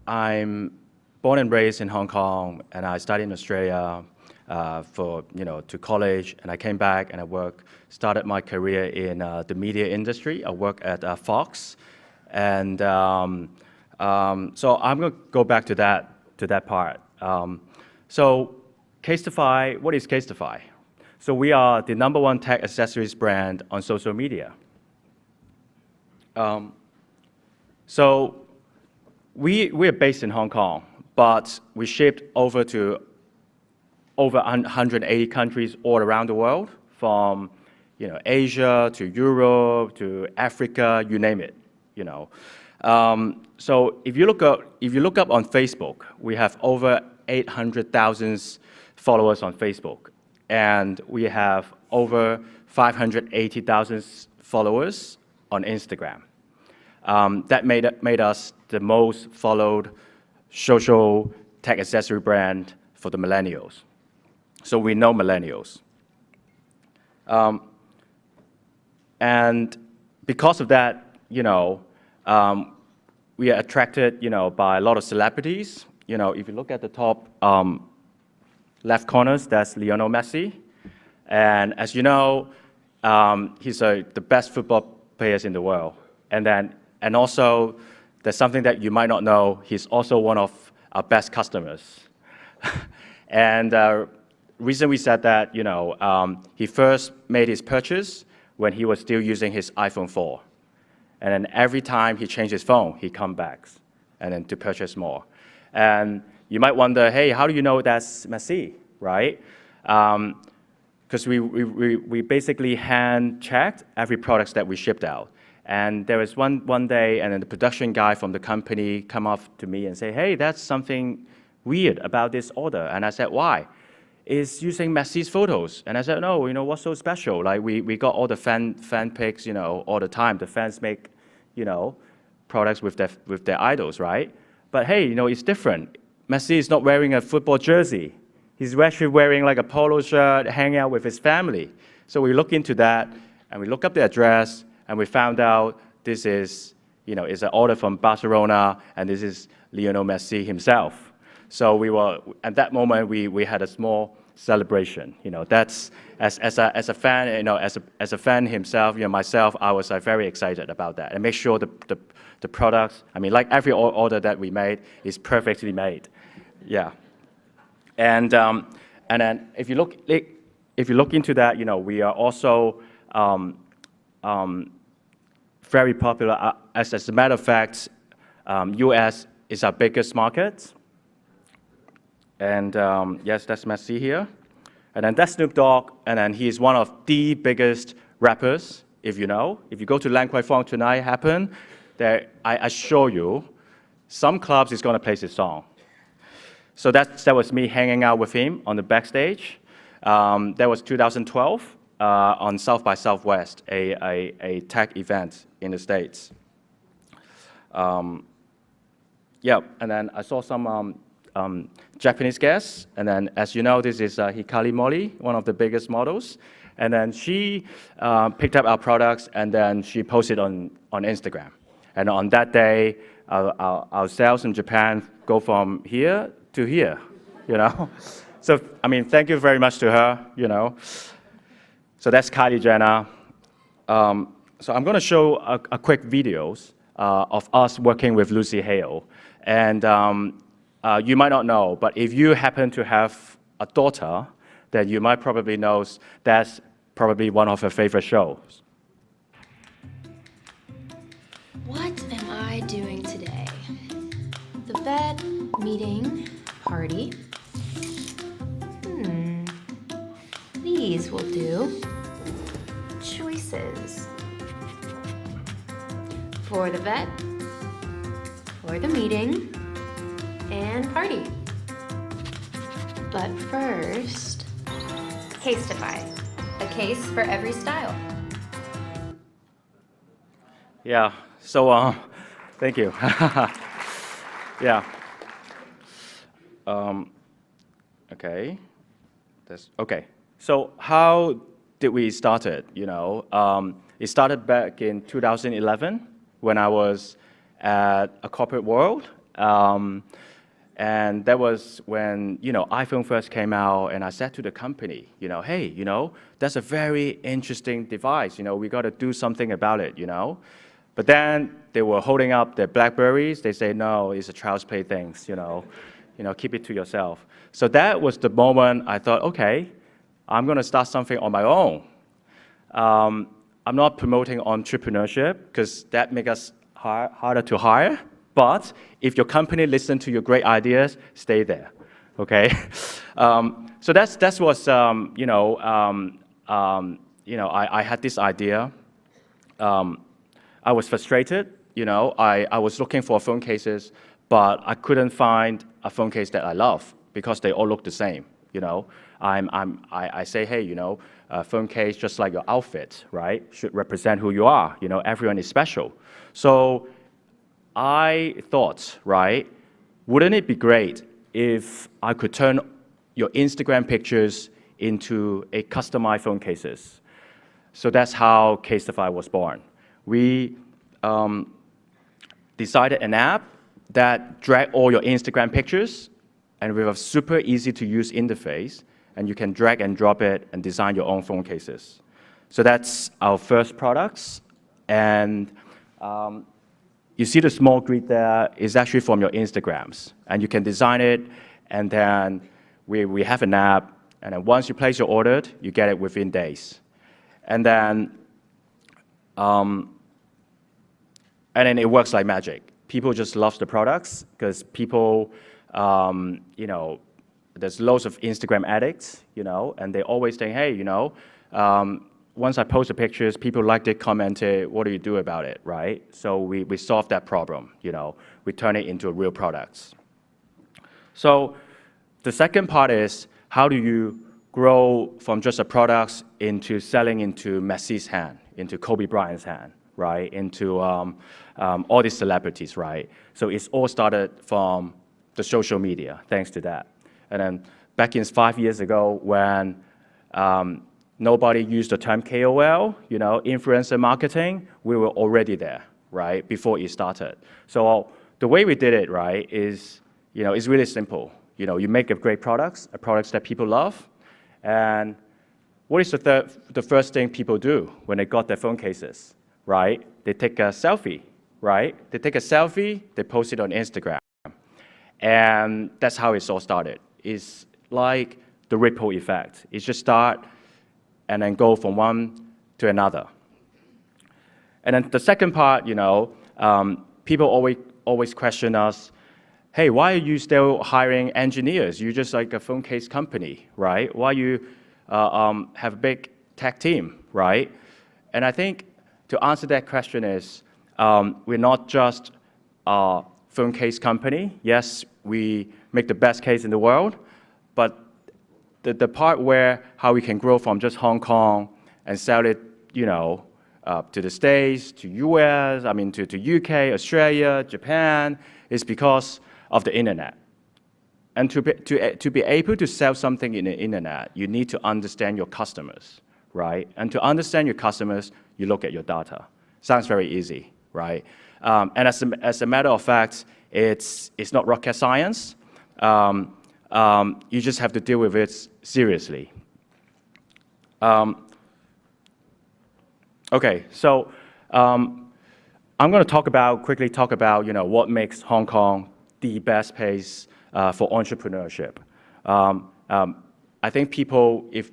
I'm born and raised in Hong Kong, and I studied in Australia to college, and I came back and started my career in the media industry. I work at Fox, and so I'm going to go back to that part. So Casetify, what is Casetify? So we are the #1 tech accessories brand on social media. So we're based in Hong Kong, but we shipped over 180 countries all around the world, from Asia to Europe to Africa, you name it. So if you look up on Facebook, we have over 800,000 followers on Facebook, and we have over 580,000 followers on Instagram. That made us the most followed social tech accessory brand for the millennials. So we know millennials. And because of that, we are attracted, by a lot of celebrities. If you look at the top left corners, that's Lionel Messi. And as you know, he's the best football players in the world. And also, there's something that you might not know, he's also one of our best customers. And reason we said that, he first made his purchase when he was still using his iPhone 4. And then every time he changed his phone, he comes back and then to purchase more. And you might wonder, hey, how do you know that's Messi, right? Because we basically hand-checked every product that we shipped out. And there was one day, and then the production guy from the company come up to me and say, hey, that's something weird about this order. And I said, why? It's using Messi's photos. And I said, no, what's so special? Like, we got all the fan pics, all the time. The fans make, products with their idols, right? But hey, it's different. Messi is not wearing a football jersey. He's actually wearing like a polo shirt, hanging out with his family. So we look into that, and we look up the address, and we found out this is, is an order from Barcelona, and this is Lionel Messi himself. So at that moment, we had a small celebration. That's as a fan, as a fan himself, myself, I was very excited about that, and make sure the products, like every order that we made, is perfectly made. Yeah. And then if you look into that, we are also very popular. As a matter of fact, US is our biggest market. And yes, that's Messi here. And then that's Snoop Dogg, and then he's one of the biggest rappers, if you know. If you go to Lan Kwai Fong tonight, I assure you, some clubs is going to play his song. So that was me hanging out with him on the backstage. That was 2012 on South by Southwest, a tech event in the States. Yeah, and then I saw some Japanese guests, and then as you know, this is Hikari Mori, one of the biggest models. And then she picked up our products, and then she posted on Instagram. And on that day, our sales in Japan go from here to here, So, thank you very much to her, So that's Kylie Jenner. So I'm going to show a quick videos of us working with Lucy Hale. And you might not know, but if you happen to have a daughter, then you might probably know that's probably one of her favorite shows. What am I doing today? The vet, meeting, party. These will do. Choices. For the vet, for the meeting, and party. But first, Casetify, a case for every style. Yeah, so thank you. Yeah. Okay. Okay. So how did we start it? It started back in 2011 when I was at a corporate world, And that was when, iPhone first came out, and I said to the company, hey, that's a very interesting device. We got to do something about it, But then they were holding up their BlackBerries. They say, no, it's a child's play things, keep it to yourself. So that was the moment I thought, okay, I'm going to start something on my own. I'm not promoting entrepreneurship because that makes us harder to hire. But if your company listens to your great ideas, stay there, okay? So that was, I had this idea. I was frustrated, I was looking for phone cases, but I couldn't find a phone case that I love because they all look the same, I say, hey, a phone case, just like your outfit, right, should represent who you are, everyone is special. So I thought, right, wouldn't it be great if I could turn your Instagram pictures into a customized phone cases? So that's how Casetify was born. We decided an app that drag all your Instagram pictures, and with a super easy to use interface, and you can drag and drop it and design your own phone cases. So that's our first products, and you see the small grid there is actually from your Instagrams, and you can design it, and then we have an app, and then once you place your order, you get it within days. And then it works like magic. People just love the products because people, there's loads of Instagram addicts, and they always think, hey, once I post the pictures, people liked it, commented, what do you do about it, right? So we solved that problem, we turn it into real products. So the second part is, how do you grow from just a product into selling into Messi's hand, into Kobe Bryant's hand, right? Into all these celebrities, right? So it's all started from the social media, thanks to that. And then back in 5 years ago when nobody used the term KOL, influencer marketing, we were already there, right, before it started. So the way we did it, right, is, it's really simple. You make a great products that people love, and what is the first thing people do when they got their phone cases, right? They take a selfie, right? They take a selfie, they post it on Instagram. And that's how it all started. It's like the ripple effect. It just start and then go from one to another. And then the second part, people always question us, hey, why are you still hiring engineers? You're just like a phone case company, right? Why you have a big tech team, right? And I think to answer that question is, we're not just a phone case company. Yes, we make the best case in the world, but the part where how we can grow from just Hong Kong and sell it, to the States, to US, to UK, Australia, Japan, is because of the internet. And to be able to sell something in the internet, you need to understand your customers, right? And to understand your customers, you look at your data. Sounds very easy, right? And as a matter of fact, it's not rocket science. You just have to deal with it seriously. Okay, so I'm going to quickly talk about what makes Hong Kong the best place for entrepreneurship. I think people, if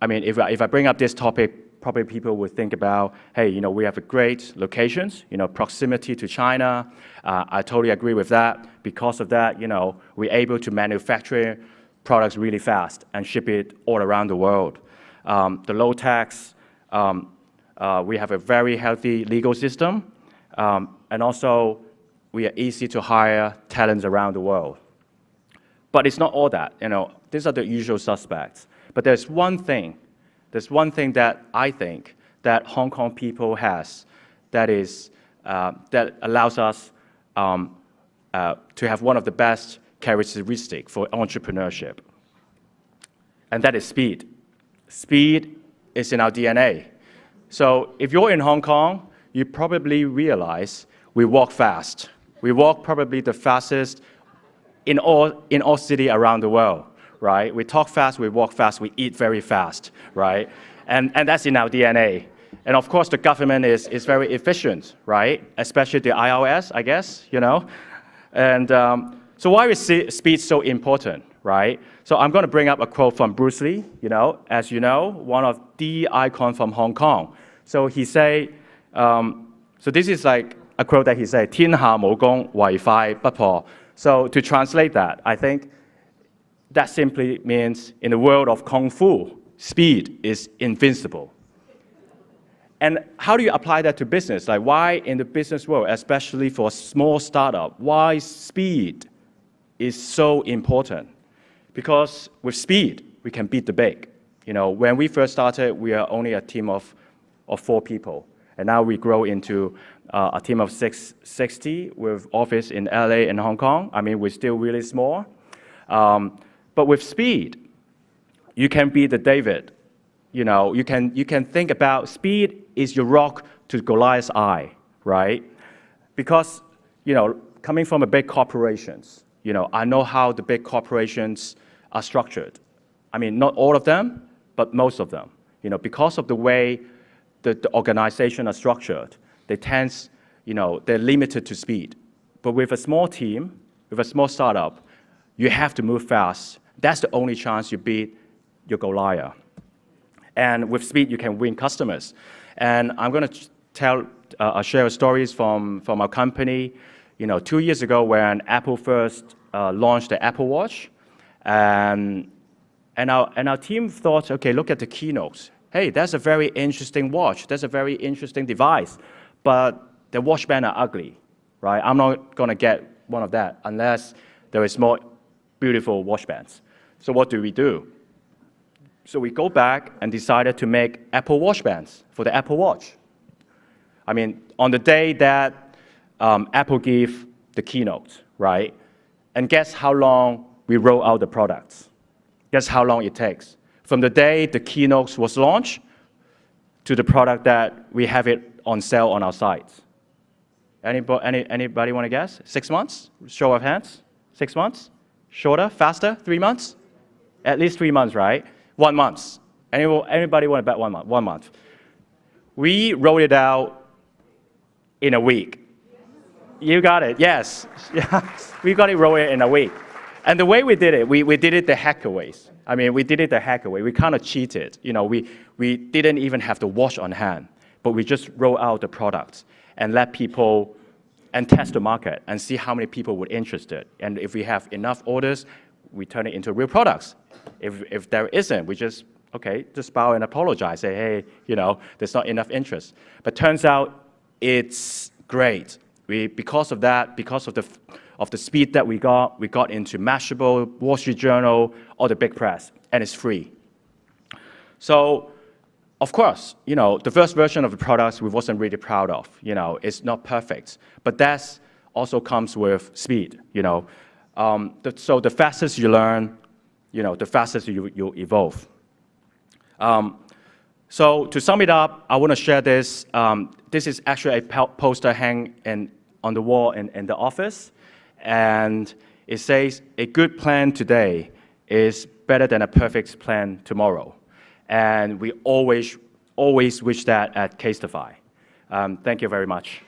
I bring up this topic, probably people would think about, hey, we have a great locations, proximity to China. I totally agree with that. Because of that, we're able to manufacture products really fast and ship it all around the world. The low tax, we have a very healthy legal system, and also we are easy to hire talents around the world. But it's not all that, these are the usual suspects. But there's one thing that I think that Hong Kong people has that allows us to have one of the best characteristics for entrepreneurship. And that is speed. Speed is in our DNA. So if you're in Hong Kong, you probably realize we walk fast, We walk probably the fastest in all cities around the world, right? We talk fast, we walk fast, we eat very fast, right? And that's in our DNA. And of course, the government is very efficient, right? Especially the iOS, I guess, you know? And so why is speed so important, right? So I'm going to bring up a quote from Bruce Lee, you know, as you know, one of the icons from Hong Kong. So he say, so this is like a quote that he said, 天下武功，唯快不破. So to translate that, I think that simply means in the world of Kung Fu, speed is invincible. And how do you apply that to business? Like why in the business world, especially for a small startup, why speed is so important? Because with speed, we can beat the big. You know, when we first started, we are only a team of 4 people. And now we grow into a team of 60 with office in LA and Hong Kong. I mean, we're still really small. But with speed, you can be the David. You know, you can think about speed is your rock to Goliath's eye, right? Because, you know, coming from a big corporations, you know, I know how the big corporations are structured. I mean, not all of them, but most of them. You know, because of the way the organization are structured, they tend, you know, they're limited to speed. But with a small team, with a small startup, you have to move fast. That's the only chance you beat your Goliath. And with speed, you can win customers. And I'm going to share stories from our company. You know, 2 years ago when Apple first launched the Apple Watch, and our team thought, okay, look at the keynotes. Hey, that's a very interesting watch. That's a very interesting device. But the watch bands are ugly, right? I'm not going to get one of that unless there is more beautiful watch bands. So what do? So we go back and decided to make Apple Watch bands for the Apple Watch. I mean, on the day that Apple gave the keynote, right? And guess how long we roll out the products? Guess how long it takes? From the day the keynote was launched to the product that we have it on sale on our site. Anybody want to guess? 6 months? Show of hands. 6 months? Shorter? Faster? 3 months? At least 3 months, right? 1 month. Anybody want to bet 1 month? 1 month. We rolled it out in a week. You got it, yes. We got it rolled in a week. And the way we did it, we did it the hacker ways. I mean, we did it the hacker way. We kind of cheated. You know, we didn't even have the watch on hand, but we just roll out the products and let people and test the market and see how many people were interested. And if we have enough orders, we turn it into real products. If there isn't, we just bow and apologize, say, hey, you know, there's not enough interest. But turns out it's great. Because of that, because of the speed that we got into Mashable, Wall Street Journal, all the big press, and it's free. So, of course, you know, the first version of the products we wasn't really proud of. You know, it's not perfect, but that also comes with speed. You know, so the fastest you learn, you know, the fastest you evolve. So to sum it up, I want to share this. This is actually a poster hanging on the wall in the office, and it says, "A good plan today is better than a perfect plan tomorrow." And we always wish that at Casetify. Thank you very much.